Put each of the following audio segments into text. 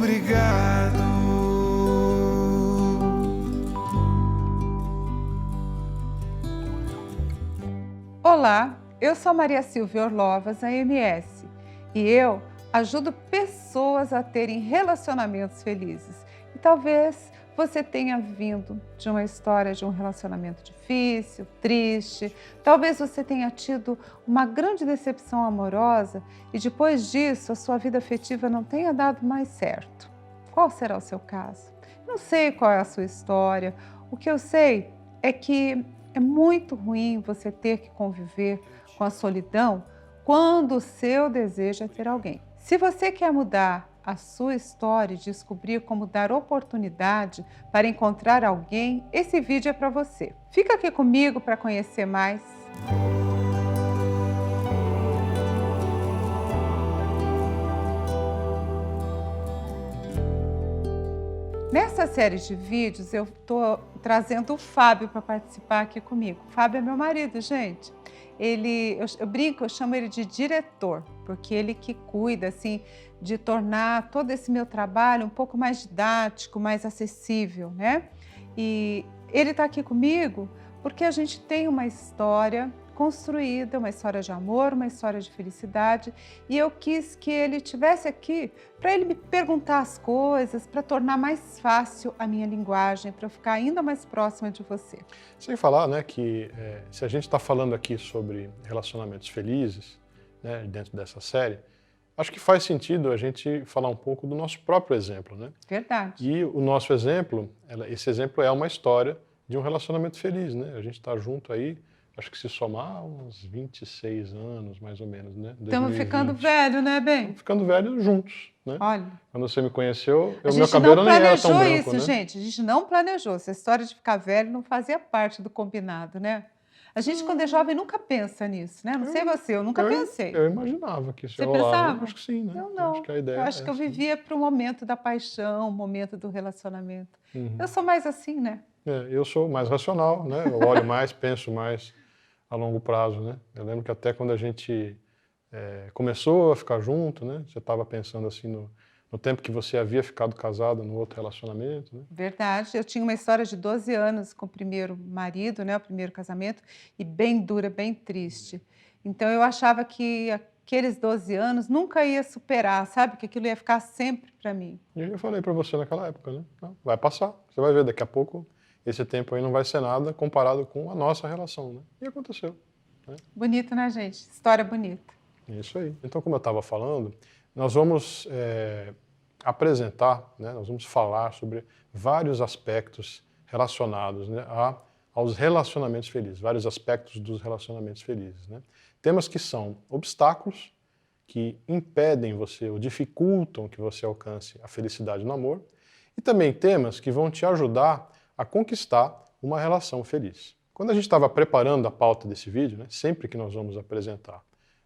obrigado. Olá, eu sou Maria Silvia Orlovas, AMS, e eu ajudo pessoas a terem relacionamentos felizes. E talvez você tenha vindo de uma história de um relacionamento difícil, triste, talvez você tenha tido uma grande decepção amorosa e depois disso a sua vida afetiva não tenha dado mais certo. Qual será o seu caso? Não sei qual é a sua história, o que eu sei é que é muito ruim você ter que conviver com a solidão quando o seu desejo é ter alguém. Se você quer mudar a sua história e descobrir como dar oportunidade para encontrar alguém, esse vídeo é para você. Fica aqui comigo para conhecer mais. Nessa série de vídeos, eu estou trazendo o Fábio para participar aqui comigo. O Fábio é meu marido, gente. Eu brinco, eu chamo ele de diretor, porque ele que cuida, assim, de tornar todo esse meu trabalho um pouco mais didático, mais acessível, né? E ele está aqui comigo porque a gente tem uma história construída, uma história de amor, uma história de felicidade, e eu quis que ele estivesse aqui para ele me perguntar as coisas, para tornar mais fácil a minha linguagem, para eu ficar ainda mais próxima de você. Sem falar, né, que se a gente está falando aqui sobre relacionamentos felizes, né, dentro dessa série, acho que faz sentido a gente falar um pouco do nosso próprio exemplo, né? Verdade. E o nosso exemplo, esse exemplo é uma história de um relacionamento feliz, né? A gente está junto aí, acho que se somar uns 26 anos, mais ou menos, né? Estamos 2020. ficando velho, né, bem? Estamos ficando velhos juntos, né? Olha, Quando você me conheceu, a meu gente cabelo não nem era tão planejou branco, isso, né? gente. A gente não planejou. Essa história de ficar velho não fazia parte do combinado, né? A gente, quando é jovem, nunca pensa nisso, né? Não sei você, eu nunca pensei. Eu imaginava que isso Você ia rolar. pensava? Eu acho que sim, né? Eu não. Acho que a ideia Eu acho que eu essa, né? vivia para o momento da paixão, o momento do relacionamento. Uhum. Eu sou mais assim, né? Eu sou mais racional, né? Eu olho mais, penso mais a longo prazo, né? Eu lembro que até quando a gente começou a ficar junto, né? Você estava pensando assim no tempo que você havia ficado casado no outro relacionamento, né? Verdade. Eu tinha uma história de 12 anos com o primeiro marido, né? O primeiro casamento, e bem dura, bem triste. Então eu achava que aqueles 12 anos nunca ia superar, sabe? Que aquilo ia ficar sempre para mim. E eu falei para você naquela época, né? Não, vai passar, você vai ver, daqui a pouco esse tempo aí não vai ser nada comparado com a nossa relação, né? E aconteceu. Né? Bonito, né, gente? História bonita. Isso aí. Então, como eu estava falando, nós vamos apresentar, né, nós vamos falar sobre vários aspectos relacionados, né, aos relacionamentos felizes, vários aspectos dos relacionamentos felizes. Né? Temas que são obstáculos, que impedem você ou dificultam que você alcance a felicidade no amor, e também temas que vão te ajudar a conquistar uma relação feliz. Quando a gente estava preparando a pauta desse vídeo, né, sempre que nós vamos apresentar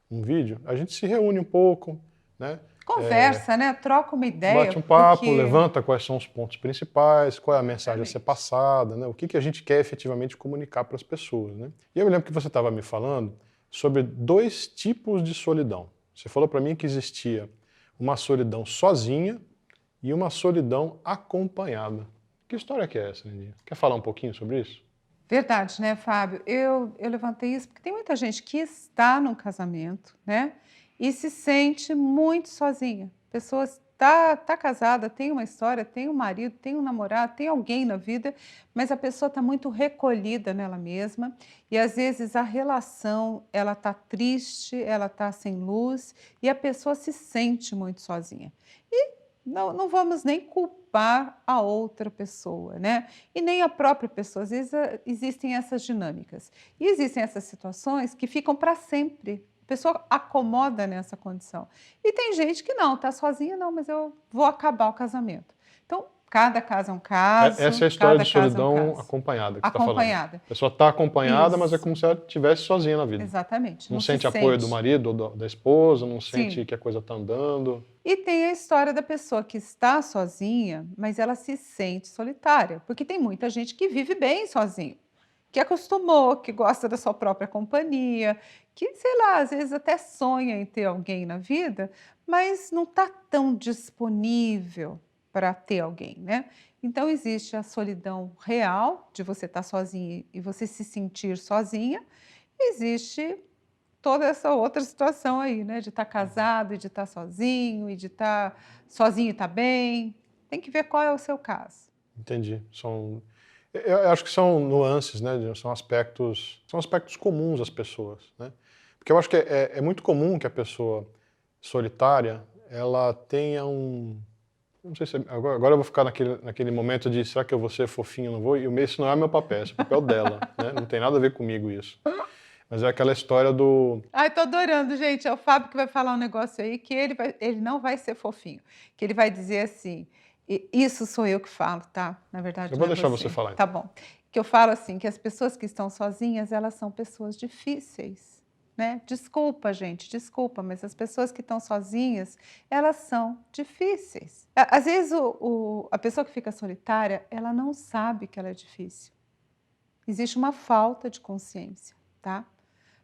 um vídeo, a gente se reúne um pouco, né? Conversa, né? Troca uma ideia. Bate um papo, porque... levanta quais são os pontos principais, qual é a mensagem a ser passada, né? O que a gente quer efetivamente comunicar para as pessoas, né? E eu me lembro que você estava me falando sobre 2 tipos de solidão. Você falou para mim que existia uma solidão sozinha e uma solidão acompanhada. Que história que é essa, Lindinha? Quer falar um pouquinho sobre isso? Verdade, né, Fábio? Eu levantei isso porque tem muita gente que está num casamento, né? E se sente muito sozinha. Pessoas tá casada, tem uma história, tem um marido, tem um namorado, tem alguém na vida, mas a pessoa está muito recolhida nela mesma e às vezes a relação, ela está triste, ela está sem luz e a pessoa se sente muito sozinha. E não vamos nem culpar a outra pessoa, né? E nem a própria pessoa. Às vezes existem essas dinâmicas. E existem essas situações que ficam para sempre. A pessoa acomoda nessa condição. E tem gente que não, está sozinha, não, mas eu vou acabar o casamento. Então, cada caso é um caso. Essa é a história de cada caso solidão é um caso. acompanhada que você está falando. Acompanhada. A pessoa está acompanhada, Isso. mas é como se ela estivesse sozinha na vida. Exatamente. Não se sente apoio do marido ou da esposa, não sente Sim. que a coisa está andando. E tem a história da pessoa que está sozinha, mas ela se sente solitária, porque tem muita gente que vive bem sozinho, que acostumou, que gosta da sua própria companhia, que, sei lá, às vezes até sonha em ter alguém na vida, mas não está tão disponível para ter alguém, né? Então existe a solidão real de você estar sozinha e você se sentir sozinha, existe toda essa outra situação aí, né, de estar casado e de estar sozinho e de estar sozinho e estar bem. Tem que ver qual é o seu caso. Entendi. Eu acho que são nuances, né? São aspectos comuns às pessoas, né? Porque eu acho que é muito comum que a pessoa solitária, ela tenha não sei se agora eu vou ficar naquele momento de será que eu vou ser fofinho ou não vou? E esse não é meu papel, esse é o papel dela, né? Não tem nada a ver comigo isso. Mas é aquela história do Ai, tô adorando, gente. É o Fábio que vai falar um negócio aí que ele não vai ser fofinho, que ele vai dizer assim, isso sou eu que falo, tá? Na verdade eu não vou é deixar você você. falar Tá então. bom. Que eu falo assim, que as pessoas que estão sozinhas, elas são pessoas difíceis, né? Desculpa, gente, desculpa, mas as pessoas que estão sozinhas, elas são difíceis. Às vezes a pessoa que fica solitária, ela não sabe que ela é difícil. Existe uma falta de consciência, tá?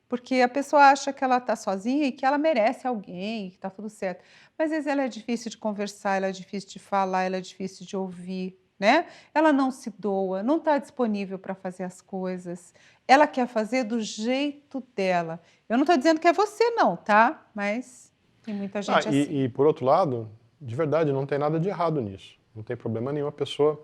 Porque a pessoa acha que ela está sozinha e que ela merece alguém, que está tudo certo. Mas às vezes ela é difícil de conversar, ela é difícil de falar, ela é difícil de ouvir, né? Ela não se doa, não está disponível para fazer as coisas. Ela quer fazer do jeito dela. Eu não estou dizendo que é você não, tá? Mas tem muita Ah, gente assim. por outro lado, de verdade, não tem nada de errado nisso. Não tem problema nenhum a pessoa,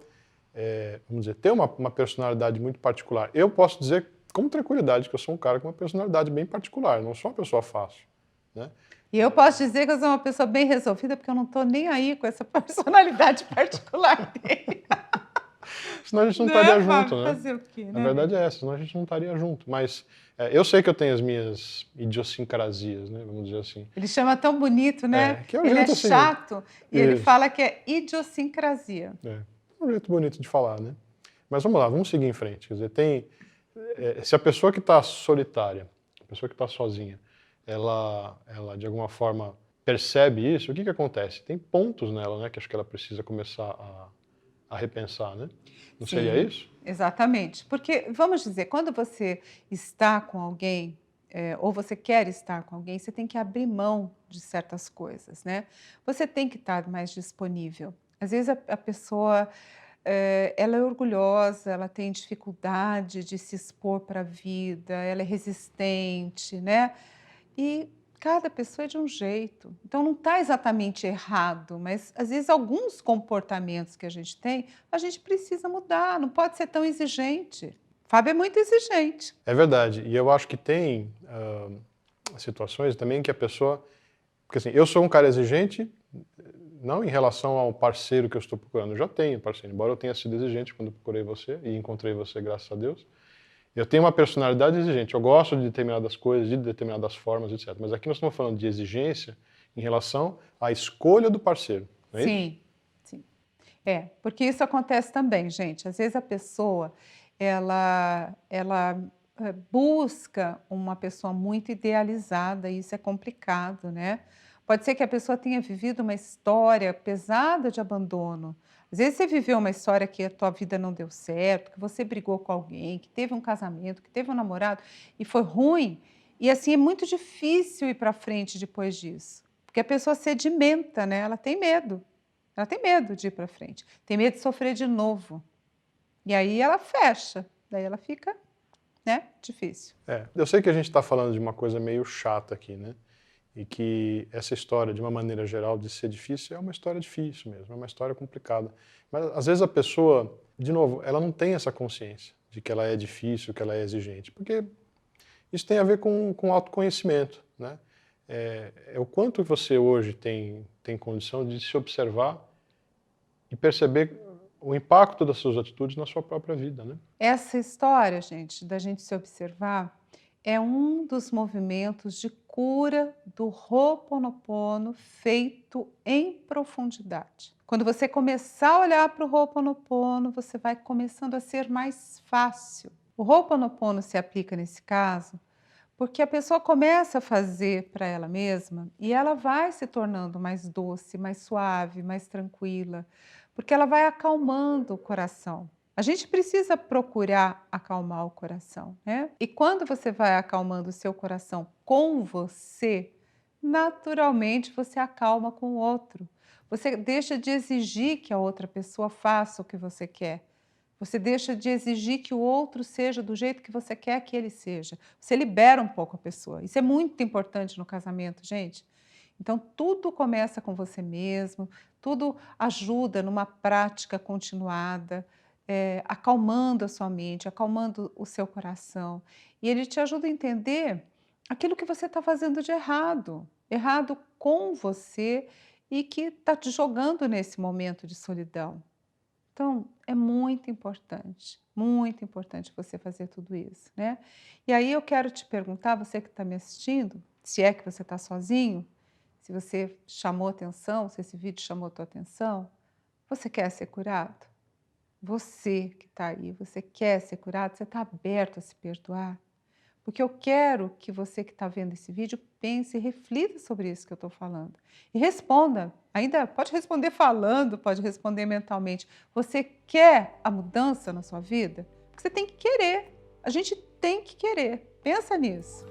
vamos dizer, ter uma personalidade muito particular. Eu posso dizer com tranquilidade que eu sou um cara com uma personalidade bem particular, eu não sou uma pessoa fácil, né? E eu posso dizer que eu sou uma pessoa bem resolvida, porque eu não estou nem aí com essa personalidade particular dele. Senão a gente não Né, estaria junto, Fábio? né? Fazer o quê, A né, verdade bem? é essa, senão a gente não estaria junto. Mas eu sei que eu tenho as minhas idiosincrasias, né? Vamos dizer assim. Ele chama tão bonito, né? Que é o Ele é jeito assim. chato e ele Isso. fala que é idiosincrasia. É um jeito bonito de falar, né? Mas vamos lá, vamos seguir em frente. Quer dizer, se a pessoa que está solitária, a pessoa que está sozinha, ela de alguma forma percebe isso, o que acontece? Tem pontos nela, né? Que acho que ela precisa começar a repensar, né? Não seria Sim, isso? exatamente. Porque, vamos dizer, quando você está com alguém, ou você quer estar com alguém, você tem que abrir mão de certas coisas, né? Você tem que estar mais disponível. Às vezes a pessoa, ela é orgulhosa, ela tem dificuldade de se expor para a vida, ela é resistente, né? E cada pessoa é de um jeito. Então não está exatamente errado, mas às vezes alguns comportamentos que a gente tem, a gente precisa mudar, não pode ser tão exigente. Fábio é muito exigente. É verdade. E eu acho que tem situações também que a pessoa. Porque assim, eu sou um cara exigente, não em relação ao parceiro que eu estou procurando. Eu já tenho parceiro, embora eu tenha sido exigente quando procurei você e encontrei você, graças a Deus. Eu tenho uma personalidade exigente. Eu gosto de determinadas coisas, de determinadas formas, etc. Mas aqui nós estamos falando de exigência em relação à escolha do parceiro, não é isso? Sim, sim. É, porque isso acontece também, gente. Às vezes a pessoa, ela busca uma pessoa muito idealizada e isso é complicado, né. Pode ser que a pessoa tenha vivido uma história pesada de abandono. Às vezes você viveu uma história que a tua vida não deu certo, que você brigou com alguém, que teve um casamento, que teve um namorado e foi ruim, e assim é muito difícil ir para frente depois disso, porque a pessoa sedimenta, né, ela tem medo de ir para frente, tem medo de sofrer de novo. E aí ela fecha, daí ela fica, né, difícil. Eu sei que a gente está falando de uma coisa meio chata aqui, né? E que essa história, de uma maneira geral, de ser difícil, é uma história difícil mesmo, é uma história complicada. Mas às vezes a pessoa, de novo, ela não tem essa consciência de que ela é difícil, que ela é exigente, porque isso tem a ver com autoconhecimento, né? É o quanto você hoje tem condição de se observar e perceber o impacto das suas atitudes na sua própria vida, né? Essa história, gente, da gente se observar, é um dos movimentos de cura do Ho'oponopono feito em profundidade. Quando você começar a olhar para o Ho'oponopono, você vai começando a ser mais fácil. O Ho'oponopono se aplica nesse caso porque a pessoa começa a fazer para ela mesma e ela vai se tornando mais doce, mais suave, mais tranquila, porque ela vai acalmando o coração. A gente precisa procurar acalmar o coração, né? E quando você vai acalmando o seu coração com você, naturalmente você acalma com o outro. Você deixa de exigir que a outra pessoa faça o que você quer. Você deixa de exigir que o outro seja do jeito que você quer que ele seja. Você libera um pouco a pessoa. Isso é muito importante no casamento, gente. Então, tudo começa com você mesmo, tudo ajuda numa prática continuada, acalmando a sua mente, acalmando o seu coração. E ele te ajuda a entender aquilo que você está fazendo de errado, errado com você e que está te jogando nesse momento de solidão. Então, é muito importante você fazer tudo isso, né? E aí eu quero te perguntar, você que está me assistindo, se é que você está sozinho, se você chamou atenção, se esse vídeo chamou a tua atenção, você quer ser curado? Você que está aí, você quer ser curado? Você está aberto a se perdoar? Porque eu quero que você que está vendo esse vídeo pense e reflita sobre isso que eu estou falando. E responda, ainda pode responder falando, pode responder mentalmente. Você quer a mudança na sua vida? Porque você tem que querer. A gente tem que querer. Pensa nisso.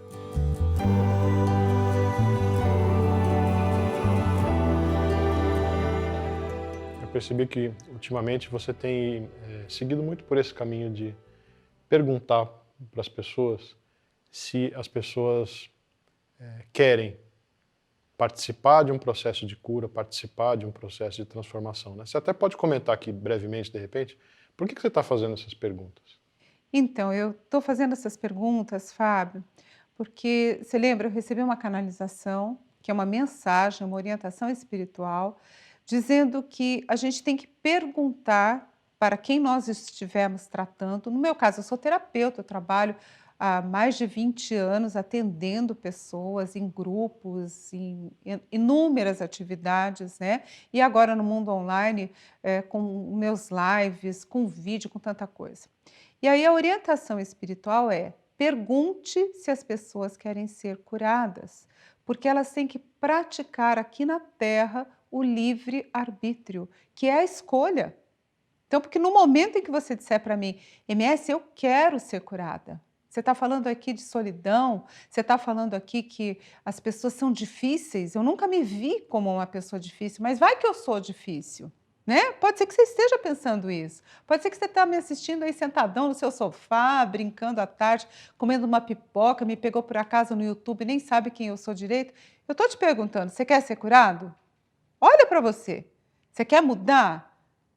Eu percebi que ultimamente você tem seguido muito por esse caminho de perguntar para as pessoas se as pessoas querem participar de um processo de cura, participar de um processo de transformação, né? Você até pode comentar aqui brevemente, de repente, por que você está fazendo essas perguntas? Então, eu estou fazendo essas perguntas, Fábio, porque você lembra, eu recebi uma canalização, que é uma mensagem, uma orientação espiritual, dizendo que a gente tem que perguntar para quem nós estivermos tratando. No meu caso, eu sou terapeuta, eu trabalho há mais de 20 anos atendendo pessoas em grupos, em inúmeras atividades, né? E agora no mundo online, com meus lives, com vídeo, com tanta coisa. E aí a orientação espiritual é: pergunte se as pessoas querem ser curadas, porque elas têm que praticar aqui na Terra o livre-arbítrio, que é a escolha. Então, porque no momento em que você disser para mim, MS, eu quero ser curada. Você está falando aqui de solidão, você está falando aqui que as pessoas são difíceis. Eu nunca me vi como uma pessoa difícil, mas vai que eu sou difícil. Né? Pode ser que você esteja pensando isso. Pode ser que você está me assistindo aí sentadão no seu sofá, brincando à tarde, comendo uma pipoca, me pegou por acaso no YouTube, nem sabe quem eu sou direito. Eu estou te perguntando, você quer ser curado? Olha para você. Você quer mudar?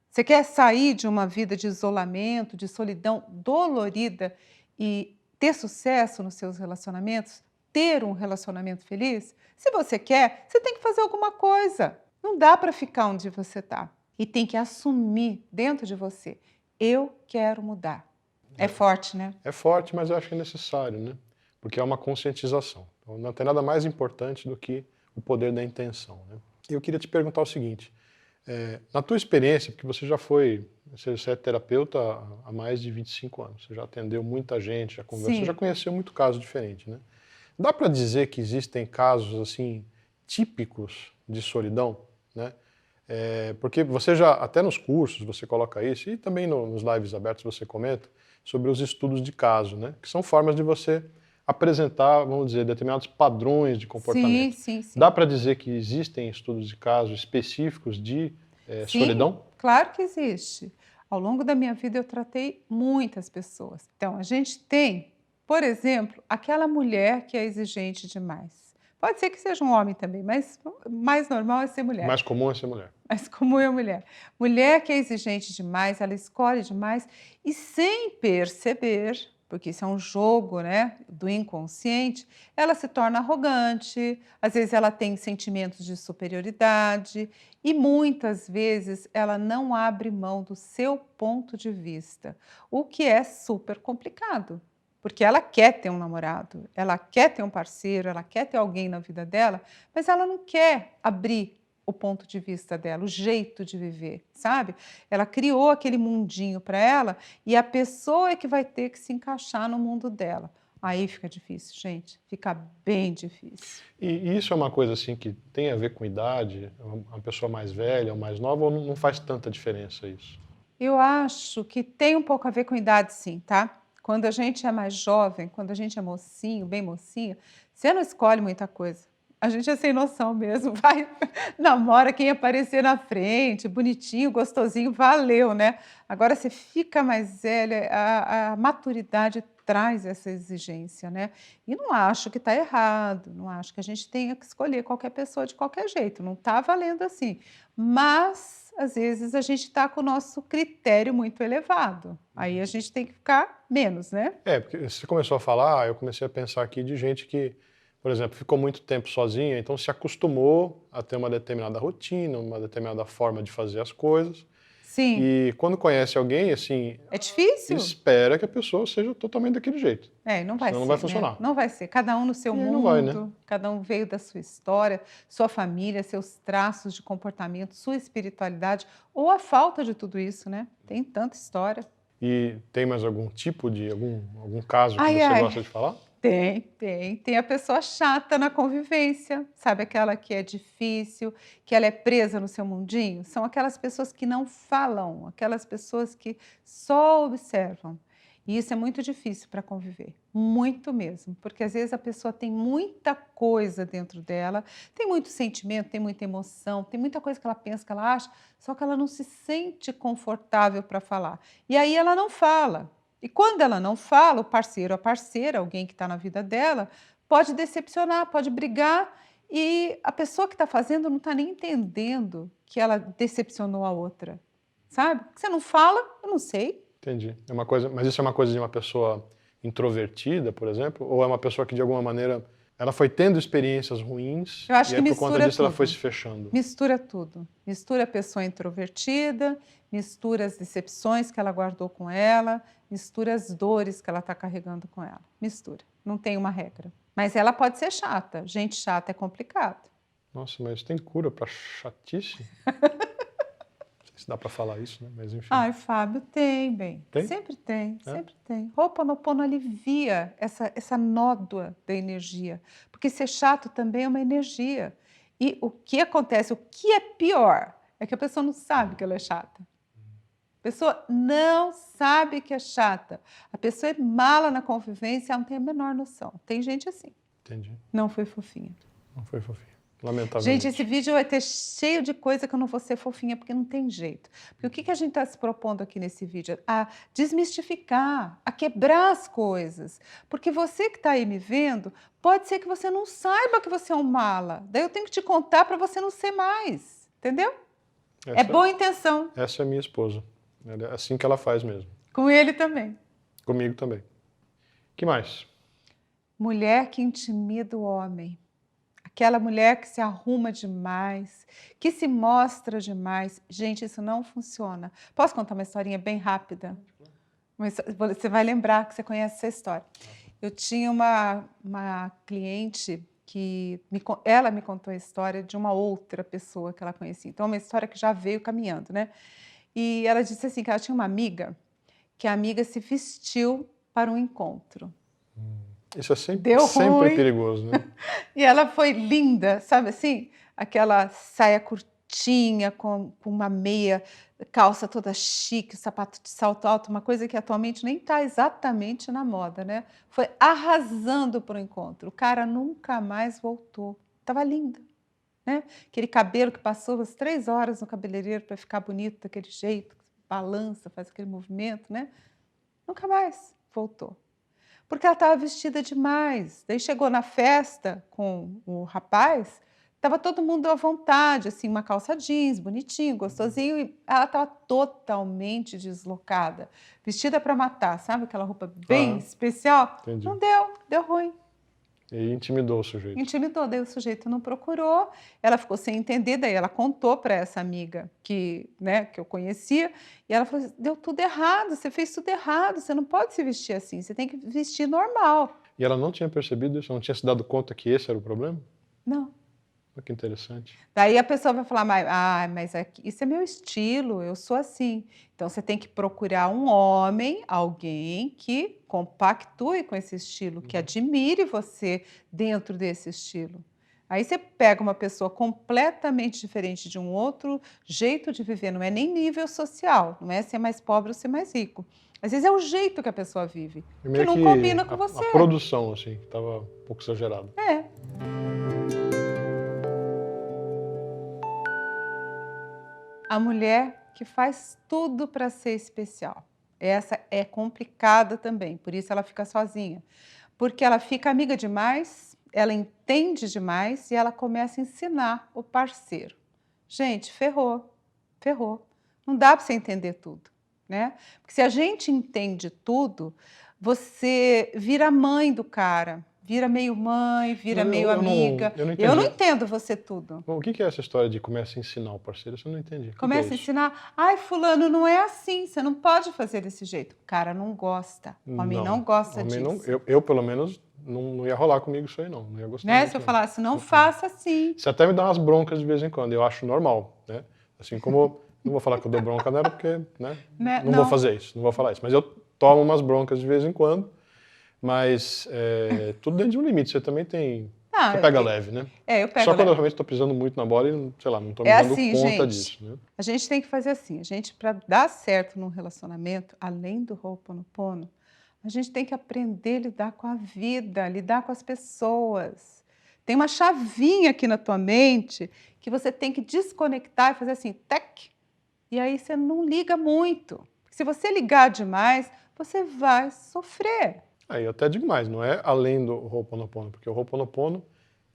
Você quer sair de uma vida de isolamento, de solidão dolorida e ter sucesso nos seus relacionamentos? Ter um relacionamento feliz? Se você quer, você tem que fazer alguma coisa. Não dá para ficar onde você está. E tem que assumir dentro de você: eu quero mudar. É forte, né? É forte, mas eu acho que é necessário, né? Porque é uma conscientização. Então, não tem nada mais importante do que o poder da intenção, né? Eu queria te perguntar o seguinte, na tua experiência, porque você é terapeuta há mais de 25 anos, você já atendeu muita gente, já conversou, Sim. já conheceu muito caso diferente, né? Dá para dizer que existem casos assim típicos de solidão, né? Porque você já, até nos cursos você coloca isso, e também nos lives abertos você comenta sobre os estudos de caso, né? Que são formas de você apresentar, vamos dizer, determinados padrões de Sim, comportamento. sim, sim. Dá para dizer que existem estudos de caso específicos de Sim, solidão? claro que existe. Ao longo da minha vida eu tratei muitas pessoas. Então, a gente tem, por exemplo, aquela mulher que é exigente demais. Pode ser que seja um homem também, mas o mais normal é ser O mulher. mais comum é ser mulher. Mas como eu, mulher. Mulher que é exigente demais, ela escolhe demais e sem perceber, porque isso é um jogo, né, do inconsciente, ela se torna arrogante, às vezes ela tem sentimentos de superioridade e muitas vezes ela não abre mão do seu ponto de vista, o que é super complicado. Porque ela quer ter um namorado, ela quer ter um parceiro, ela quer ter alguém na vida dela, mas ela não quer abrir o ponto de vista dela, o jeito de viver, sabe? Ela criou aquele mundinho para ela e a pessoa é que vai ter que se encaixar no mundo dela. Aí fica difícil, gente, fica bem difícil. E isso é uma coisa assim que tem a ver com idade? Uma pessoa mais velha ou mais nova, ou não faz tanta diferença isso? Eu acho que tem um pouco a ver com idade, sim, tá? Quando a gente é mais jovem, quando a gente é mocinho, bem mocinha, você não escolhe muita coisa. A gente é sem noção mesmo, vai, namora quem aparecer na frente, bonitinho, gostosinho, valeu, né? Agora você fica mais velha, a maturidade traz essa exigência, né? E não acho que está errado, não acho que a gente tenha que escolher qualquer pessoa de qualquer jeito, não está valendo assim. Mas, às vezes, a gente está com o nosso critério muito elevado, aí a gente tem que ficar menos, né? Porque você começou a falar, eu comecei a pensar aqui de gente que, por exemplo, ficou muito tempo sozinha, então se acostumou a ter uma determinada rotina, uma determinada forma de fazer as coisas. Sim. E quando conhece alguém, assim, É difícil? espera que a pessoa seja totalmente daquele jeito. Não vai Senão ser, não vai né? funcionar. Não vai ser. Cada um no seu E aí mundo, não vai, né? cada um veio da sua história, sua família, seus traços de comportamento, sua espiritualidade, ou a falta de tudo isso, né? Tem tanta história. E tem mais algum tipo de, algum caso que Ai, você ai. gosta de falar? Tem a pessoa chata na convivência, sabe aquela que é difícil, que ela é presa no seu mundinho? São aquelas pessoas que não falam, aquelas pessoas que só observam. E isso é muito difícil para conviver, muito mesmo, porque às vezes a pessoa tem muita coisa dentro dela, tem muito sentimento, tem muita emoção, tem muita coisa que ela pensa, que ela acha, só que ela não se sente confortável para falar. E aí ela não fala. E quando ela não fala, o parceiro, a parceira, alguém que está na vida dela, pode decepcionar, pode brigar, e a pessoa que está fazendo não está nem entendendo que ela decepcionou a outra, sabe? Você não fala, eu não sei. Entendi. É uma coisa, mas isso é uma coisa de uma pessoa introvertida, por exemplo? Ou é uma pessoa que, de alguma maneira, ela foi tendo experiências ruins Eu acho e que aí, por conta mistura disso, ela foi tudo. se fechando? Mistura tudo. Mistura a pessoa introvertida, mistura as decepções que ela guardou com ela, mistura as dores que ela está carregando com ela. Mistura. Não tem uma regra. Mas ela pode ser chata. Gente chata é complicado. Nossa, mas tem cura para chatice? Não sei se dá para falar isso, né? Mas enfim. Ai, Fábio, tem, bem. Tem? Sempre tem, É? sempre tem. Ho'oponopono alivia essa nódoa da energia, porque ser chato também é uma energia. E o que acontece, o que é pior, é que a pessoa não sabe que ela é chata. A pessoa não sabe que é chata. A pessoa é mala na convivência, ela não tem a menor noção. Tem gente assim. Entendi. Não foi fofinha. Não foi fofinho. Lamentavelmente. Gente, esse vídeo vai ter cheio de coisa que eu não vou ser fofinha, porque não tem jeito. Porque o que a gente está se propondo aqui nesse vídeo? A desmistificar, a quebrar as coisas. Porque você que está aí me vendo, pode ser que você não saiba que você é um mala. Daí eu tenho que te contar para você não ser mais. Entendeu? É boa intenção. Essa é minha esposa. É assim que ela faz mesmo. Com ele também. Comigo também. Que mais? Mulher que intimida o homem. Aquela mulher que se arruma demais, que se mostra demais. Gente, isso não funciona. Posso contar uma historinha bem rápida? Você vai lembrar que você conhece essa história. Eu tinha uma cliente que ela me contou a história de uma outra pessoa que ela conhecia. Então, é uma história que já veio caminhando, né? E ela disse assim, que ela tinha uma amiga, que a amiga se vestiu para um encontro. Isso é sempre perigoso, né? E ela foi linda, sabe assim? Aquela saia curtinha, com uma meia, calça toda chique, sapato de salto alto, uma coisa que atualmente nem está exatamente na moda, né? Foi arrasando para o encontro. O cara nunca mais voltou. Estava linda, né? Aquele cabelo que passou as 3 horas no cabeleireiro para ficar bonito daquele jeito, balança, faz aquele movimento, né? Nunca mais voltou. Porque ela estava vestida demais. Daí chegou na festa com o rapaz, estava todo mundo à vontade, assim, uma calça jeans, bonitinho, gostosinho, e ela estava totalmente deslocada, vestida para matar, sabe aquela roupa bem especial? Entendi. Não deu ruim. E aí intimidou o sujeito. Intimidou, daí o sujeito não procurou, ela ficou sem entender, daí ela contou para essa amiga que eu conhecia, e ela falou assim, deu tudo errado, você fez tudo errado, você não pode se vestir assim, você tem que vestir normal. E ela não tinha percebido isso? Não tinha se dado conta que esse era o problema? Não. Olha que interessante. Daí a pessoa vai falar, mas isso é meu estilo, eu sou assim. Então você tem que procurar um homem, alguém que compactue com esse estilo, que admire você dentro desse estilo. Aí você pega uma pessoa completamente diferente de um outro jeito de viver, não é nem nível social, não é ser mais pobre ou ser mais rico. Às vezes é o jeito que a pessoa vive, que não combina com você. A produção, assim, estava um pouco exagerada. É. A mulher que faz tudo para ser especial. Essa é complicada também, por isso ela fica sozinha. Porque ela fica amiga demais, ela entende demais e ela começa a ensinar o parceiro. Gente, ferrou, ferrou. Não dá para você entender tudo, né? Porque se a gente entende tudo, você vira mãe do cara, vira meio mãe, vira Não, meio amiga. eu não Eu não entendi. entendo você tudo. Bom, o que é essa história de começa a ensinar o parceiro? Isso eu não entendi. O que é Começa a isso? ensinar, ai, fulano, não é assim, você não pode fazer desse jeito. O cara não gosta, o homem não gosta Homem não, disso. eu pelo menos não ia rolar comigo isso aí não ia gostar Né? Se muito eu não. falasse, não faça assim. Você até me dá umas broncas de vez em quando, eu acho normal, né? Assim como, não vou falar que eu dou bronca nela porque, né? Né? Não vou Não. fazer isso, não vou falar isso. Mas eu tomo umas broncas de vez em quando, mas tudo dentro de um limite. Você também tem... Ah, Você pega leve, né? eu pego Só quando eu leve. realmente estou pisando muito na bola e, sei lá, não estou me É dando assim, conta gente, disso, né? a gente tem que fazer assim, a gente, para dar certo num relacionamento, além do Ho'oponopono, a gente tem que aprender a lidar com a vida, lidar com as pessoas. Tem uma chavinha aqui na tua mente que você tem que desconectar e fazer assim, tec, e aí você não liga muito. Se você ligar demais, você vai sofrer. Aí eu até digo mais, não é além do Ho'oponopono, porque o Ho'oponopono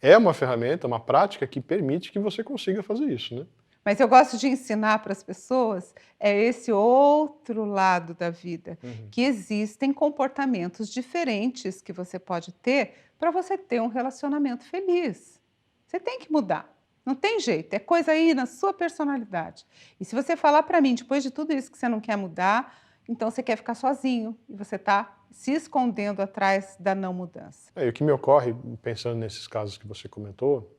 é uma ferramenta, uma prática que permite que você consiga fazer isso, né? Mas eu gosto de ensinar para as pessoas esse outro lado da vida, que existem comportamentos diferentes que você pode ter para você ter um relacionamento feliz. Você tem que mudar, não tem jeito, é coisa aí na sua personalidade. E se você falar para mim, depois de tudo isso que você não quer mudar, então você quer ficar sozinho e você está se escondendo atrás da não mudança. E o que me ocorre, pensando nesses casos que você comentou,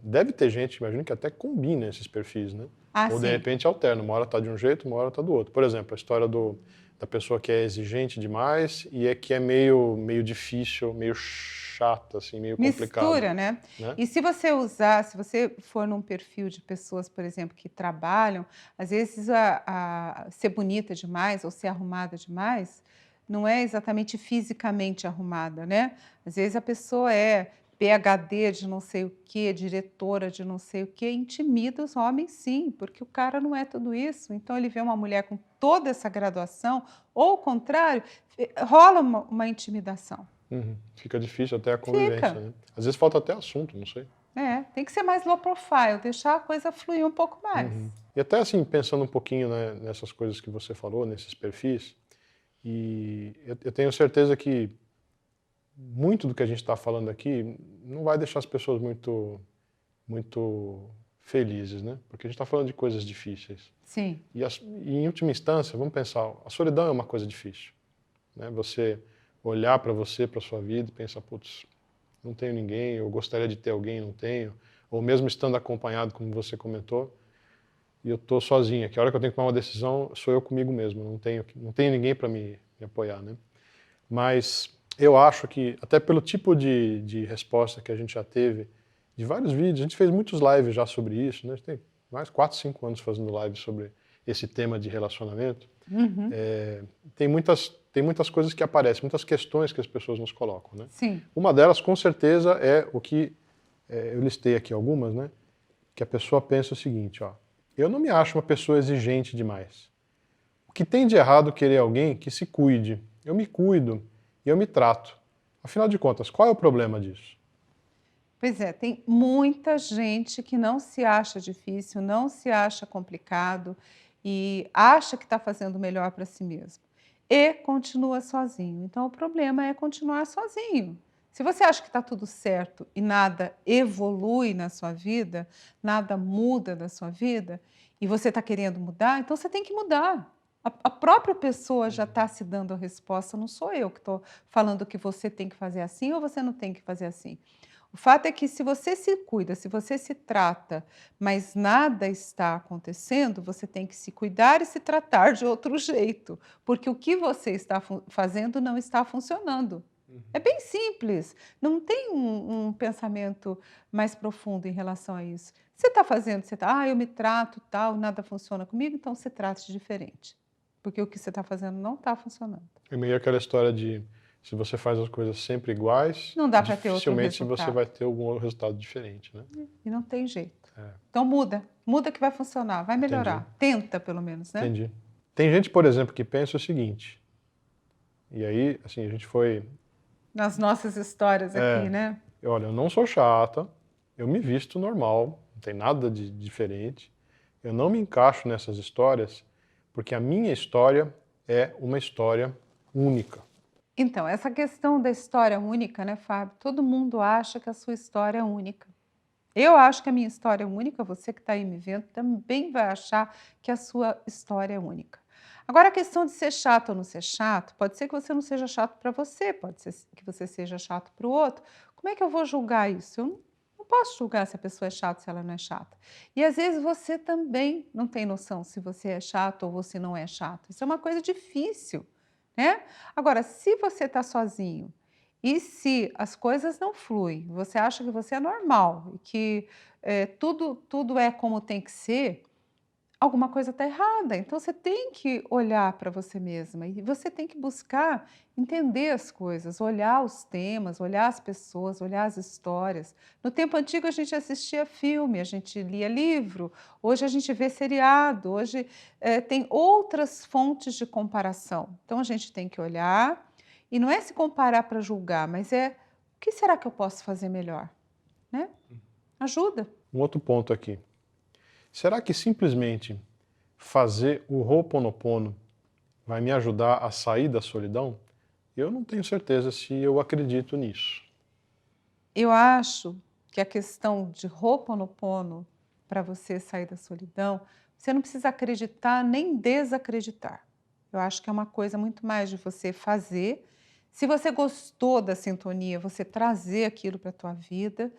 deve ter gente, imagino que até combina esses perfis, né? Ah, Ou de sim. repente alterna, uma hora está de um jeito, uma hora está do outro. Por exemplo, a história da pessoa que é exigente demais e que é meio difícil, meio chata, assim, meio complicado. Mistura, né? Né? E se você usar, se você for num perfil de pessoas, por exemplo, que trabalham, às vezes ser bonita demais ou ser arrumada demais não é exatamente fisicamente arrumada, né? Às vezes a pessoa é PhD de não sei o quê, diretora de não sei o quê, intimida os homens sim, porque o cara não é tudo isso. Então ele vê uma mulher com toda essa graduação, ou o contrário, rola uma intimidação. Fica difícil até a convivência, Fica. né? Às vezes falta até assunto, não sei. Tem que ser mais low profile, deixar a coisa fluir um pouco mais. E até assim, pensando um pouquinho, né, nessas coisas que você falou, nesses perfis, e eu tenho certeza que muito do que a gente está falando aqui não vai deixar as pessoas muito felizes, né? Porque a gente está falando de coisas difíceis. Sim. E em última instância, vamos pensar, a solidão é uma coisa difícil, né? Você olhar para você, para sua vida e pensar, putz, não tenho ninguém, eu gostaria de ter alguém, não tenho, ou mesmo estando acompanhado, como você comentou, e eu estou sozinho, que a hora que eu tenho que tomar uma decisão, sou eu comigo mesmo, não tenho ninguém para me apoiar, né? Mas eu acho que, até pelo tipo de resposta que a gente já teve, de vários vídeos, a gente fez muitos lives já sobre isso, né? A gente tem mais 4, 5 anos fazendo lives sobre esse tema de relacionamento. Tem muitas coisas que aparecem, muitas questões que as pessoas nos colocam, né? Sim. Uma delas, com certeza, é o que eu listei aqui algumas, né? Que a pessoa pensa o seguinte, ó, eu não me acho uma pessoa exigente demais. O que tem de errado querer alguém que se cuide? Eu me cuido e eu me trato. Afinal de contas, qual é o problema disso? Pois é, tem muita gente que não se acha difícil, não se acha complicado e acha que está fazendo o melhor para si mesmo. E continua sozinho. Então, o problema é continuar sozinho. Se você acha que está tudo certo e nada evolui na sua vida, nada muda na sua vida, e você está querendo mudar, então você tem que mudar. A própria pessoa já está se dando a resposta, não sou eu que estou falando que você tem que fazer assim ou você não tem que fazer assim. O fato é que se você se cuida, se você se trata, mas nada está acontecendo, você tem que se cuidar e se tratar de outro jeito, porque o que você está fazendo não está funcionando. É bem simples, não tem um pensamento mais profundo em relação a isso. Você está fazendo, você está, eu me trato, tal, nada funciona comigo, então você trate diferente, porque o que você está fazendo não está funcionando. É meio aquela história de Se você faz as coisas sempre iguais, Não dá para ter outro dificilmente você resultado. vai ter algum resultado diferente, né? E não tem jeito. É. Então muda que vai funcionar, vai melhorar. Entendi. Tenta pelo menos, né? Entendi. Tem gente, por exemplo, que pensa o seguinte, e aí, assim, a gente foi... Nas nossas histórias aqui, né? Olha, eu não sou chata, eu me visto normal, não tem nada de diferente, eu não me encaixo nessas histórias, porque a minha história é uma história única. Então, essa questão da história única, né, Fábio? Todo mundo acha que a sua história é única. Eu acho que a minha história é única, você que está aí me vendo também vai achar que a sua história é única. Agora, a questão de ser chato ou não ser chato, pode ser que você não seja chato para você, pode ser que você seja chato para o outro. Como é que eu vou julgar isso? Eu não posso julgar se a pessoa é chata ou se ela não é chata. E às vezes você também não tem noção se você é chato ou você não é chato. Isso é uma coisa difícil, né? Agora, se você está sozinho e se as coisas não fluem, você acha que você é normal e que tudo é como tem que ser, alguma coisa está errada. Então você tem que olhar para você mesma e você tem que buscar entender as coisas, olhar os temas, olhar as pessoas, olhar as histórias. No tempo antigo a gente assistia filme, a gente lia livro, hoje a gente vê seriado, hoje tem outras fontes de comparação. Então a gente tem que olhar e não é se comparar para julgar, mas é o que será que eu posso fazer melhor, né? Ajuda. Um outro ponto aqui. Será que simplesmente fazer o Ho'oponopono vai me ajudar a sair da solidão? Eu não tenho certeza se eu acredito nisso. Eu acho que a questão de Ho'oponopono, para você sair da solidão, você não precisa acreditar nem desacreditar. Eu acho que é uma coisa muito mais de você fazer. Se você gostou da sintonia, você trazer aquilo para a tua vida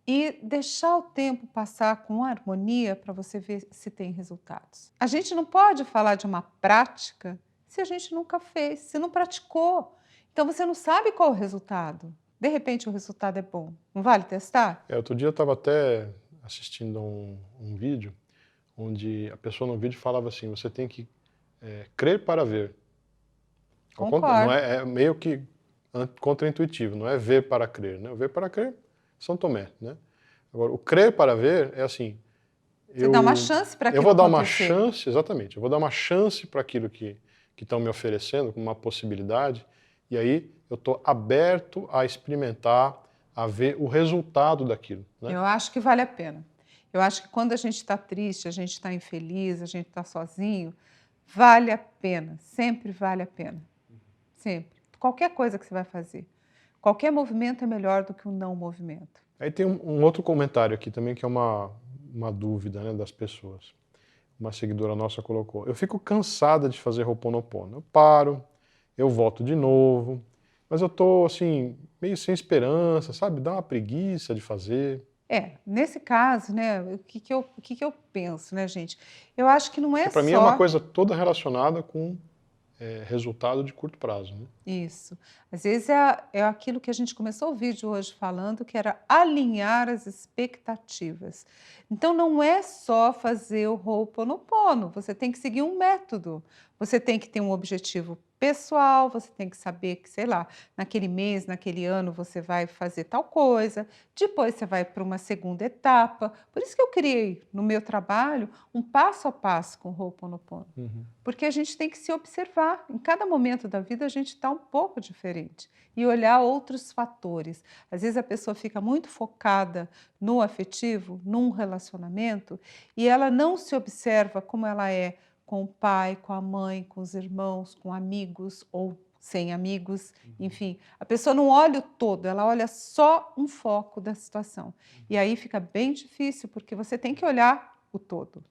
e deixar o tempo passar com harmonia para você ver se tem resultados. A gente não pode falar de uma prática se a gente nunca fez, se não praticou. Então você não sabe qual é o resultado. De repente o resultado é bom. Não vale testar? Outro dia eu estava até assistindo um vídeo onde a pessoa no vídeo falava assim, você tem que crer para ver. Não Concordo. é meio que contraintuitivo, não é ver para crer, né? O ver para crer, São Tomé, né? Agora, o crer para ver é assim, Você dá uma chance para eu aquilo vou dar uma acontecer. chance, exatamente, eu vou dar uma chance para aquilo que estão me oferecendo, como uma possibilidade, e aí eu estou aberto a experimentar, a ver o resultado daquilo, né? Eu acho que vale a pena. Eu acho que quando a gente está triste, a gente está infeliz, a gente está sozinho, vale a pena, sempre vale a pena. Sempre. Qualquer coisa que você vai fazer. Qualquer movimento é melhor do que um não movimento. Aí tem um outro comentário aqui também que é uma dúvida, né, das pessoas. Uma seguidora nossa colocou, eu fico cansada de fazer Ho'oponopono. Eu paro, eu volto de novo, mas eu tô assim, meio sem esperança, sabe? Dá uma preguiça de fazer. Nesse caso, né, o que que eu penso, né, gente? Eu acho que não é Porque para mim é uma só coisa toda relacionada com resultado de curto prazo, né? isso. Às vezes é aquilo que a gente começou o vídeo hoje falando, que era alinhar as expectativas. Então, não é só fazer o Ho'oponopono, você tem que seguir um método. Você tem que ter um objetivo pessoal, você tem que saber que, sei lá, naquele mês, naquele ano, você vai fazer tal coisa, depois você vai para uma segunda etapa. Por isso que eu criei no meu trabalho um passo a passo com o Ho'oponopono. Porque a gente tem que se observar. Em cada momento da vida a gente está um pouco diferente e olhar outros fatores. Às vezes a pessoa fica muito focada no afetivo, num relacionamento, e ela não se observa como ela é com o pai, com a mãe, com os irmãos, com amigos ou sem amigos, enfim. A pessoa não olha o todo, ela olha só um foco da situação. E aí fica bem difícil, porque você tem que olhar o todo.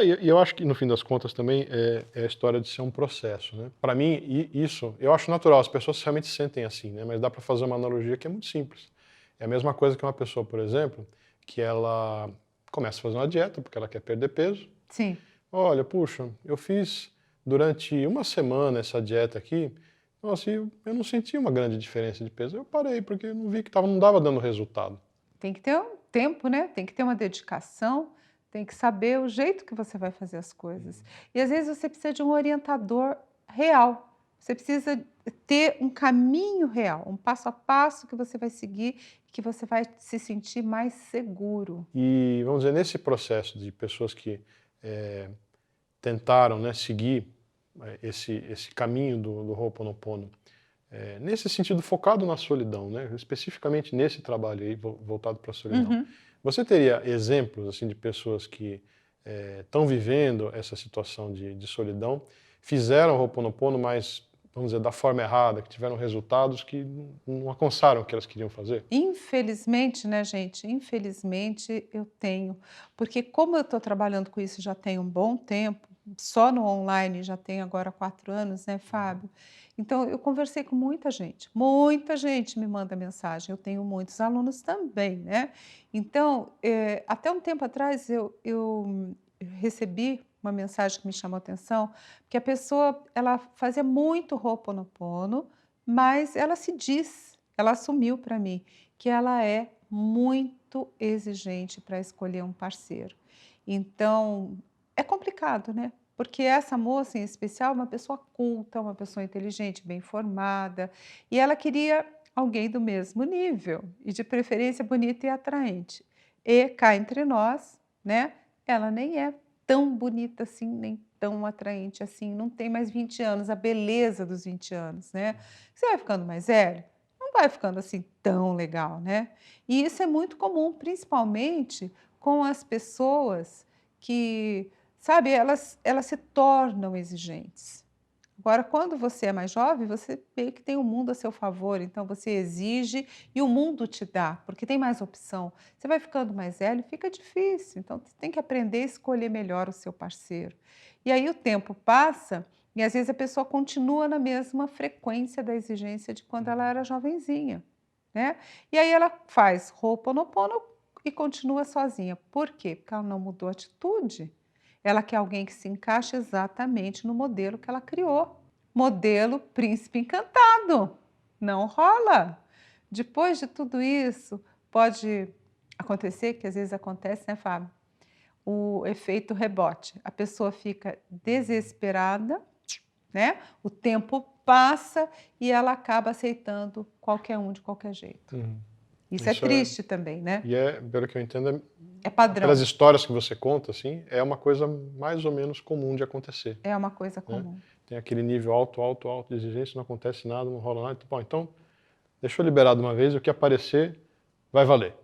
E eu acho que no fim das contas também é a história de ser um processo, né? Para mim, isso, eu acho natural, as pessoas realmente se sentem assim, né? Mas dá para fazer uma analogia que é muito simples. É a mesma coisa que uma pessoa, por exemplo, que ela começa a fazer uma dieta porque ela quer perder peso. Sim. Olha, puxa, eu fiz durante uma semana essa dieta aqui, nossa, eu não senti uma grande diferença de peso. Eu parei porque eu não vi que não dava dando resultado. Tem que ter um tempo, né? Tem que ter uma dedicação, tem que saber o jeito que você vai fazer as coisas. E às vezes você precisa de um orientador real, Você precisa ter um caminho real, um passo a passo que você vai seguir, que você vai se sentir mais seguro. E, vamos dizer, nesse processo de pessoas que tentaram, né, seguir esse caminho do Ho'oponopono, nesse sentido focado na solidão, né, especificamente nesse trabalho aí voltado para a solidão, Uhum. você teria exemplos assim de pessoas que estão vivendo essa situação de solidão, fizeram o Ho'oponopono, mas, vamos dizer, da forma errada, que tiveram resultados que não alcançaram o que elas queriam fazer? Infelizmente, né, gente? Infelizmente eu tenho. Porque como eu estou trabalhando com isso já tem um bom tempo, só no online já tem agora 4 anos, né, Fábio? Então eu conversei com muita gente me manda mensagem, eu tenho muitos alunos também, né? Então, até um tempo atrás eu recebi uma mensagem que me chamou a atenção, que a pessoa ela fazia muito Ho'oponopono, mas ela assumiu para mim que ela é muito exigente para escolher um parceiro. Então, é complicado, né? Porque essa moça em especial é uma pessoa culta, uma pessoa inteligente, bem formada, e ela queria alguém do mesmo nível, e de preferência bonita e atraente. E cá entre nós, né? Ela nem é tão bonita assim, nem tão atraente assim, não tem mais 20 anos, a beleza dos 20 anos, né? Você vai ficando mais velho, não vai ficando assim tão legal, né? E isso é muito comum, principalmente com as pessoas que, sabe, elas se tornam exigentes. Agora, quando você é mais jovem, você meio que tem o mundo a seu favor, então você exige e o mundo te dá, porque tem mais opção. Você vai ficando mais velho, fica difícil, então você tem que aprender a escolher melhor o seu parceiro. E aí o tempo passa e às vezes a pessoa continua na mesma frequência da exigência de quando ela era jovenzinha, né? E aí ela faz Ho'oponopono e continua sozinha. Por quê? Porque ela não mudou a atitude. Ela quer alguém que se encaixe exatamente no modelo que ela criou. Modelo príncipe encantado. Não rola. Depois de tudo isso, pode acontecer, que às vezes acontece, né, Fábio? O efeito rebote. A pessoa fica desesperada, né? O tempo passa e ela acaba aceitando qualquer um de qualquer jeito. Uhum. Isso é Isso é, triste também, né? e pelo que eu entendo, É pelas padrão, histórias que você conta, assim, é uma coisa mais ou menos comum de acontecer, é uma coisa né? comum. Tem aquele nível alto, alto, alto de exigência, não acontece nada, não rola nada. Bom, então, deixa eu liberar de uma vez, o que aparecer vai valer.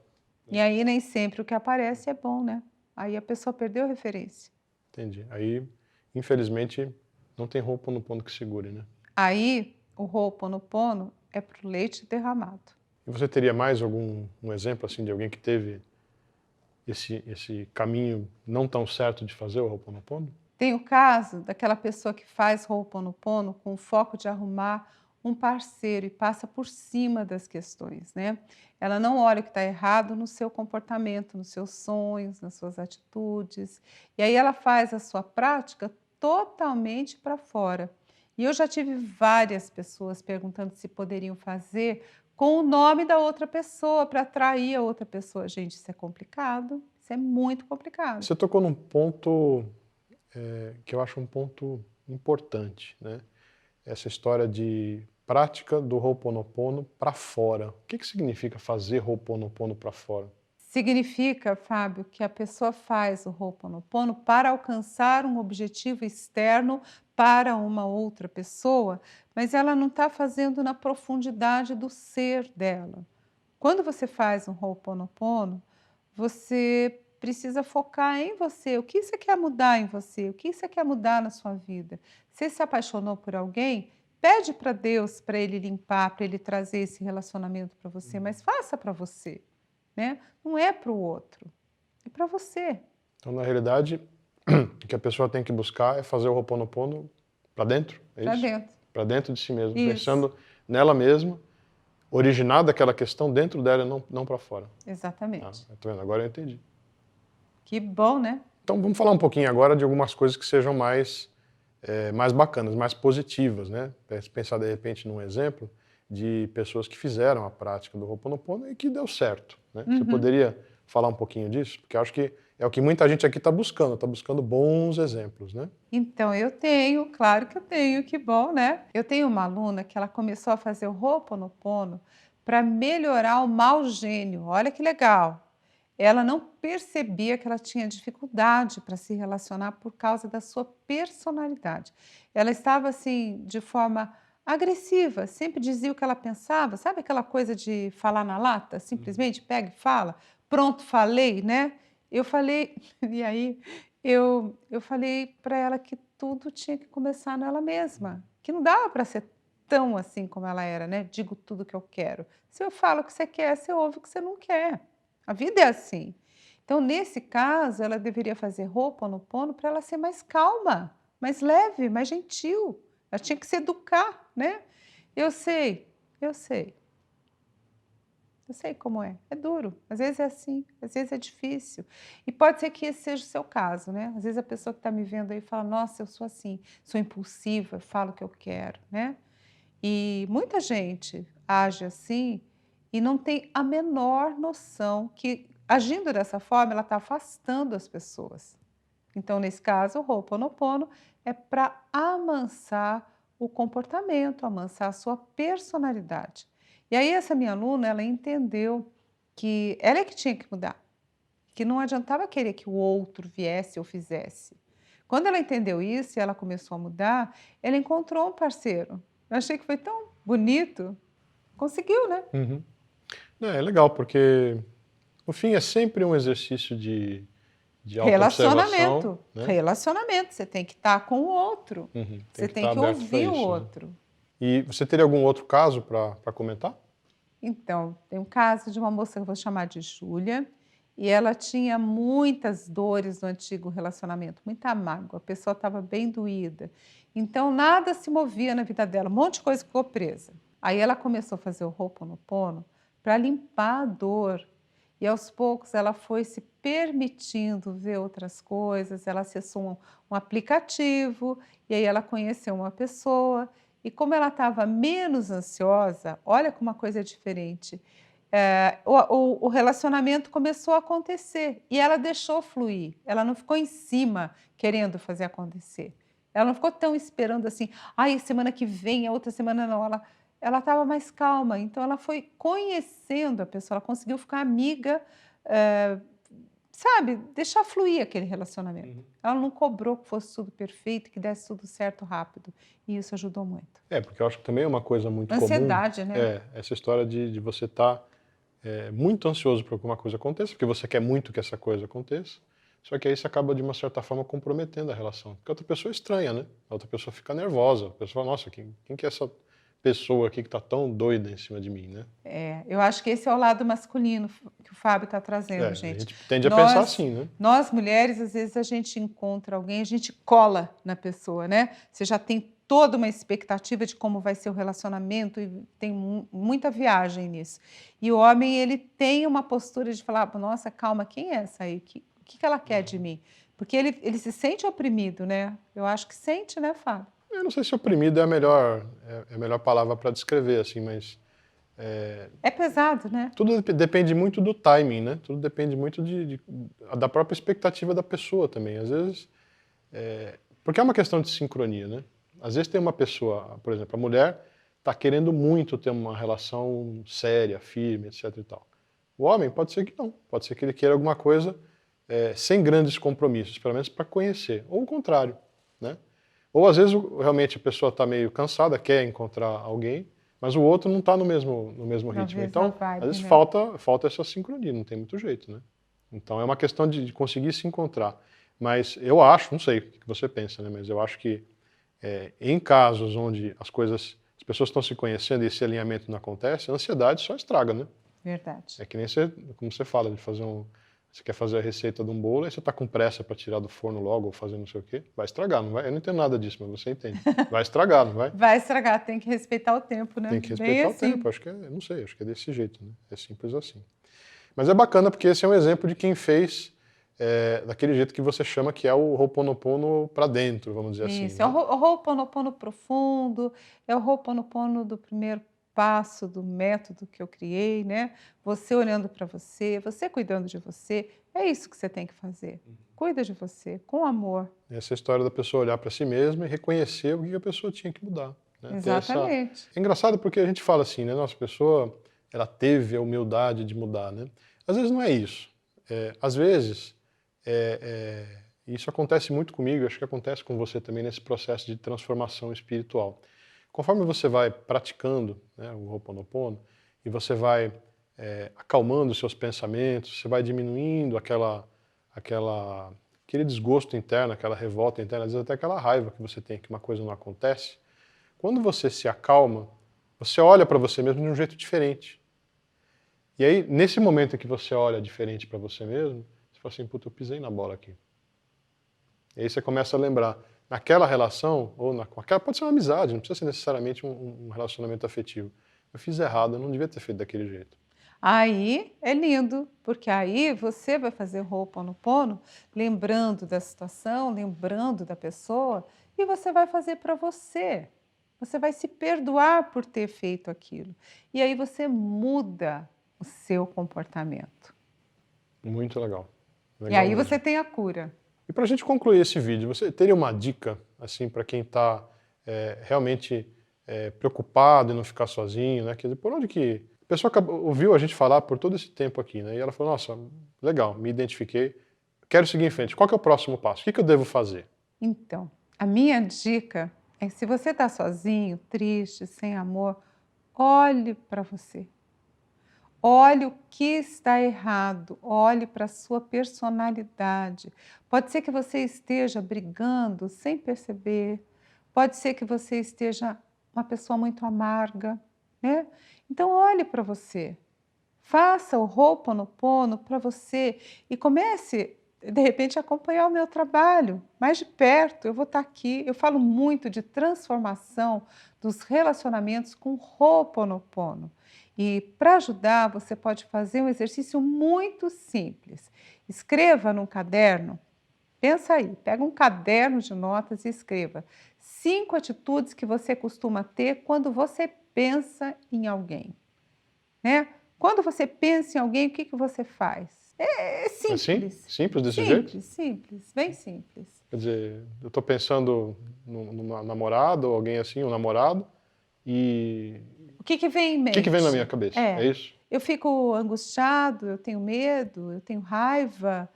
E aí nem sempre o que aparece é bom, né? Aí a pessoa perdeu a referência. Entendi. Aí, infelizmente, não tem roupa no ponto que segure, né? Aí o Ho'oponopono é para o leite derramado. E você teria mais um exemplo, assim, de alguém que teve esse caminho não tão certo de fazer o Ho'oponopono? Tem o caso daquela pessoa que faz Ho'oponopono com o foco de arrumar um parceiro e passa por cima das questões, né? Ela não olha o que está errado no seu comportamento, nos seus sonhos, nas suas atitudes. E aí ela faz a sua prática totalmente para fora. E eu já tive várias pessoas perguntando se poderiam fazer com o nome da outra pessoa para atrair a outra pessoa. Gente, isso é complicado, isso é muito complicado. Você tocou num ponto que eu acho um ponto importante, né? Essa história de prática do Ho'oponopono para fora. O que significa fazer Ho'oponopono para fora? Significa, Fábio, que a pessoa faz o Ho'oponopono para alcançar um objetivo externo para uma outra pessoa, mas ela não está fazendo na profundidade do ser dela. Quando você faz um Ho'oponopono, você precisa focar em você. O que você quer mudar em você? O que você quer mudar na sua vida? Você se apaixonou por alguém? Pede para Deus para Ele limpar, para Ele trazer esse relacionamento para você, mas faça para você, né? Não é para o outro, é para você. Então, na realidade, o que a pessoa tem que buscar é fazer o Ho'oponopono para dentro, é Para isso? dentro. Para dentro de si mesmo, Isso, pensando nela mesma, originar daquela questão dentro dela e não para fora. exatamente. Tá vendo? Agora eu entendi. Que bom, né? Então vamos falar um pouquinho agora de algumas coisas que sejam mais bacanas, mais positivas, né? Pensar de repente num exemplo de pessoas que fizeram a prática do Ho'oponopono e que deu certo, né? Você poderia falar um pouquinho disso? Porque eu acho que é o que muita gente aqui está buscando bons exemplos, né? Então, eu tenho, claro que eu tenho, que bom, né? Eu tenho uma aluna que ela começou a fazer o Ho'oponopono para melhorar o mau gênio. Olha que legal. Ela não percebia que ela tinha dificuldade para se relacionar por causa da sua personalidade. Ela estava assim, de forma agressiva, sempre dizia o que ela pensava, sabe aquela coisa de falar na lata? Simplesmente pega e fala, pronto, falei, né? Eu falei, e aí eu falei para ela que tudo tinha que começar nela mesma, que não dava para ser tão assim como ela era, né? Digo tudo que eu quero. Se eu falo o que você quer, você ouve o que você não quer. A vida é assim. Então, nesse caso, ela deveria fazer Ho'oponopono para ela ser mais calma, mais leve, mais gentil. Ela tinha que se educar, né? Eu sei, eu sei. Eu sei como é. É duro. Às vezes é assim, às vezes é difícil. E pode ser que esse seja o seu caso, né? Às vezes a pessoa que está me vendo aí fala: Nossa, eu sou assim, sou impulsiva, falo o que eu quero, né? E muita gente age assim e não tem a menor noção que, agindo dessa forma, ela está afastando as pessoas. Então, nesse caso, o Ho'oponopono é para amansar o comportamento, amansar a sua personalidade. E aí essa minha aluna, ela entendeu que ela é que tinha que mudar, que não adiantava querer que o outro viesse ou fizesse. Quando ela entendeu isso e ela começou a mudar, ela encontrou um parceiro. Eu achei que foi tão bonito. Conseguiu, né? Uhum. É legal, porque no fim é sempre um exercício de autoobservação, Relacionamento. né? Relacionamento. Você tem que estar com o outro. Uhum. Tem Você que tem estar que aberto para ouvir o isso, né? outro. E você teria algum outro caso para comentar? Então, tem um caso de uma moça que eu vou chamar de Júlia, e ela tinha muitas dores no antigo relacionamento, muita mágoa, a pessoa estava bem doída. Então, nada se movia na vida dela, um monte de coisa ficou presa. Aí ela começou a fazer o Ho'oponopono para limpar a dor. E aos poucos ela foi se permitindo ver outras coisas, ela acessou um aplicativo, e aí ela conheceu uma pessoa, e como ela estava menos ansiosa, olha como uma coisa é diferente, o relacionamento começou a acontecer e ela deixou fluir, ela não ficou em cima querendo fazer acontecer. Ela não ficou tão esperando assim, ai, semana que vem, a outra semana não. Ela estava mais calma, então ela foi conhecendo a pessoa, ela conseguiu ficar amiga, eh, sabe, deixar fluir aquele relacionamento. Uhum. Ela não cobrou que fosse tudo perfeito, que desse tudo certo rápido, e isso ajudou muito. É, porque eu acho que também é uma coisa muito comum, Ansiedade, né? essa história de você estar muito ansioso para que alguma coisa aconteça, porque você quer muito que essa coisa aconteça, só que aí você acaba, de uma certa forma, comprometendo a relação. Porque a outra pessoa é estranha, né? A outra pessoa fica nervosa, a pessoa fala, nossa, quem que é essa pessoa aqui que está tão doida em cima de mim, né? Eu acho que esse é o lado masculino que o Fábio está É, trazendo, a gente. gente tende a pensar Nós, assim, né? nós mulheres, às vezes a gente encontra alguém, a gente cola na pessoa, né? Você já tem toda uma expectativa de como vai ser o relacionamento e tem muita viagem nisso. E o homem, ele tem uma postura de falar, nossa, calma, quem é essa aí? O que ela quer de mim? Porque ele se sente oprimido, né? Eu acho que sente, né, Fábio? Eu não sei se oprimido é a melhor palavra para descrever, assim, mas É pesado, né? tudo depende muito do timing, né? Tudo depende muito da própria expectativa da pessoa também. Às vezes, porque é uma questão de sincronia, né? Às vezes tem uma pessoa, por exemplo, a mulher está querendo muito ter uma relação séria, firme, etc e tal. O homem pode ser que não, pode ser que ele queira alguma coisa sem grandes compromissos, pelo menos para conhecer, ou o contrário, né? Ou às vezes realmente a pessoa está meio cansada, quer encontrar alguém, mas o outro não está no mesmo Na ritmo. mesma Então, às vibe, vezes né? falta essa sincronia, não tem muito jeito, né? Então é uma questão de conseguir se encontrar. Mas eu acho, não sei o que você pensa, né? Mas eu acho que em casos onde as pessoas estão se conhecendo e esse alinhamento não acontece, a ansiedade só estraga, né? Verdade. É que nem como você fala, de fazer você quer fazer a receita de um bolo, aí você está com pressa para tirar do forno logo ou fazer não sei o quê, vai estragar, não vai? Eu não entendo nada disso, mas você entende. Vai estragar, não vai? Vai estragar, tem que respeitar o tempo, né? Tem que Bem respeitar o assim. tempo, acho que não sei, acho que é desse jeito, né? É simples assim. Mas é bacana porque esse é um exemplo de quem fez daquele jeito que você chama, que é o Ho'oponopono para dentro, vamos dizer assim, Isso, é o né? Ho'oponopono profundo, é o Ho'oponopono do primeiro passo do método que eu criei, né? Você olhando para você cuidando de você. É isso que você tem que fazer. Cuida de você, com amor. Essa história da pessoa olhar para si mesma e reconhecer o que a pessoa tinha que mudar, né? Exatamente. É engraçado porque a gente fala assim, né? Nossa, a pessoa, ela teve a humildade de mudar, né? Às vezes não é isso. Às vezes, isso acontece muito comigo, acho que acontece com você também nesse processo de transformação espiritual. Conforme você vai praticando, né, o Ho'oponopono, e você vai acalmando os seus pensamentos, você vai diminuindo aquele desgosto interno, aquela revolta interna, às vezes até aquela raiva que você tem que uma coisa não acontece. Quando você se acalma, você olha para você mesmo de um jeito diferente. E aí, nesse momento em que você olha diferente para você mesmo, você fala assim, puta, eu pisei na bola aqui. E aí você começa a lembrar, naquela relação, pode ser uma amizade, não precisa ser necessariamente um relacionamento afetivo. Eu fiz errado, eu não devia ter feito daquele jeito. Aí é lindo, porque aí você vai fazer o Ho'oponopono lembrando da situação, lembrando da pessoa, e você vai fazer para você. Você vai se perdoar por ter feito aquilo. E aí você muda o seu comportamento. Muito legal. E aí Mesmo. você tem a cura. E para a gente concluir esse vídeo, você teria uma dica assim para quem está realmente preocupado em não ficar sozinho, né? Quer dizer, por onde que a pessoa ouviu a gente falar por todo esse tempo aqui, né? E ela falou, nossa, legal, me identifiquei, quero seguir em frente. Qual que é o próximo passo? O que eu devo fazer? Então, a minha dica é que se você está sozinho, triste, sem amor, olhe para você. Olhe o que está errado, olhe para a sua personalidade. Pode ser que você esteja brigando sem perceber, pode ser que você esteja uma pessoa muito amarga, né? Então olhe para você, faça o Ho'oponopono para você e comece, de repente, a acompanhar o meu trabalho mais de perto. Eu vou estar aqui, eu falo muito de transformação dos relacionamentos com Ho'oponopono. E para ajudar, você pode fazer um exercício muito simples. Escreva num caderno, pensa aí, pega um caderno de notas e escreva 5 atitudes que você costuma ter quando você pensa em alguém, né? Quando você pensa em alguém, o que você faz? É simples. Assim? Simples desse jeito? Simples, simples, bem simples. Quer dizer, eu estou pensando numa namorada ou alguém assim, um namorado, e O que vem em o mente? que vem na minha cabeça? É isso? Eu fico angustiado, eu tenho medo, eu tenho raiva,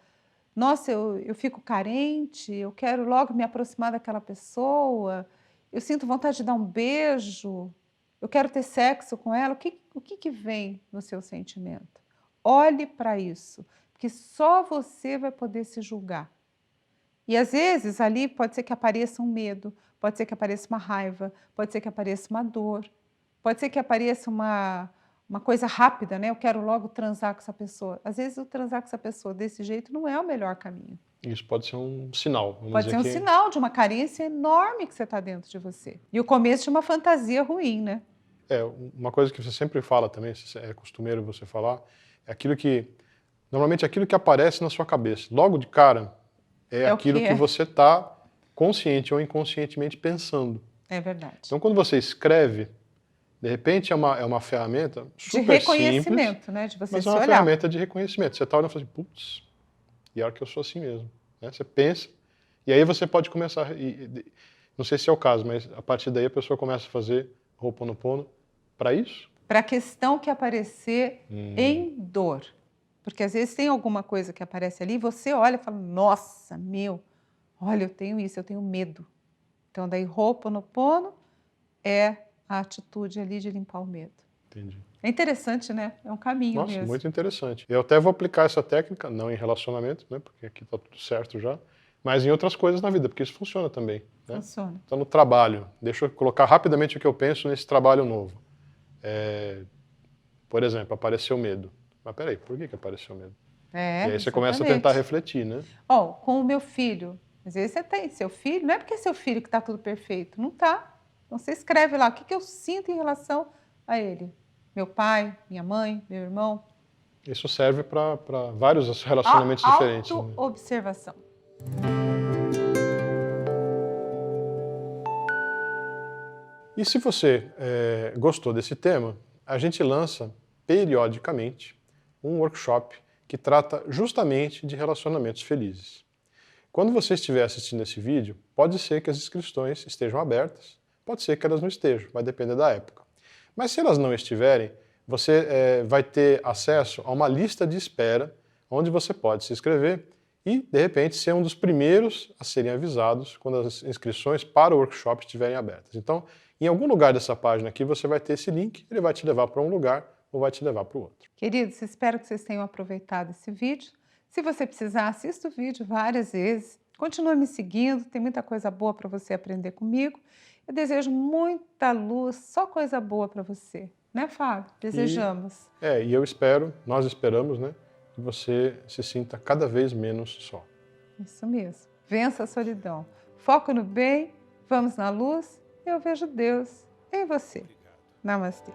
nossa, eu fico carente, eu quero logo me aproximar daquela pessoa, eu sinto vontade de dar um beijo, eu quero ter sexo com ela. O que vem no seu sentimento? Olhe para isso, porque só você vai poder se julgar. E às vezes ali pode ser que apareça um medo, pode ser que apareça uma raiva, pode ser que apareça uma dor, pode ser que apareça uma coisa rápida, né? Eu quero logo transar com essa pessoa. Às vezes o transar com essa pessoa desse jeito não é o melhor caminho. Isso pode ser um sinal. Pode ser um sinal de uma carência enorme que você está dentro de você. E o começo de uma fantasia ruim, né? Uma coisa que você sempre fala também, é costumeiro você falar, é aquilo que, normalmente aquilo que aparece na sua cabeça, logo de cara, é aquilo que você está consciente ou inconscientemente pensando. É verdade. Então quando você escreve, de repente é uma ferramenta super de reconhecimento, simples, né? De você mas se é uma olhar. ferramenta de reconhecimento. Você está olhando e fala assim, putz, e olha que eu sou assim mesmo. Né? Você pensa, e aí você pode começar, não sei se é o caso, mas a partir daí a pessoa começa a fazer Ho'oponopono para isso? Para a questão que aparecer em dor. Porque às vezes tem alguma coisa que aparece ali, você olha e fala, nossa, olha, eu tenho isso, eu tenho medo. Então daí Ho'oponopono é a atitude ali de limpar o medo. Entendi. É interessante, né? É um caminho Nossa, mesmo. muito interessante. Eu até vou aplicar essa técnica, não em relacionamento, né, porque aqui está tudo certo já, mas em outras coisas na vida, porque isso funciona também. Né? Funciona. Então no trabalho, deixa eu colocar rapidamente o que eu penso nesse trabalho novo. Por exemplo, apareceu medo. Mas peraí, por que apareceu medo? E aí você começa a tentar refletir, né? Com o meu filho, às vezes você tem seu filho, não é porque é seu filho que está tudo perfeito, não está. Então você escreve lá, o que eu sinto em relação a ele? Meu pai, minha mãe, meu irmão. Isso serve para vários relacionamentos diferentes. Autoobservação. E se você gostou desse tema, a gente lança periodicamente um workshop que trata justamente de relacionamentos felizes. Quando você estiver assistindo esse vídeo, pode ser que as inscrições estejam abertas, pode ser que elas não estejam, vai depender da época. Mas se elas não estiverem, você vai ter acesso a uma lista de espera, onde você pode se inscrever e, de repente, ser um dos primeiros a serem avisados quando as inscrições para o workshop estiverem abertas. Então, em algum lugar dessa página aqui, você vai ter esse link, ele vai te levar para um lugar ou vai te levar para o outro. Queridos, espero que vocês tenham aproveitado esse vídeo. Se você precisar, assista o vídeo várias vezes. Continue me seguindo, tem muita coisa boa para você aprender comigo. Eu desejo muita luz, só coisa boa para você. Né, Fábio? Desejamos. E eu espero, nós esperamos, né, que você se sinta cada vez menos só. Isso mesmo. Vença a solidão. Foco no bem, vamos na luz. Eu vejo Deus em você. Namastê.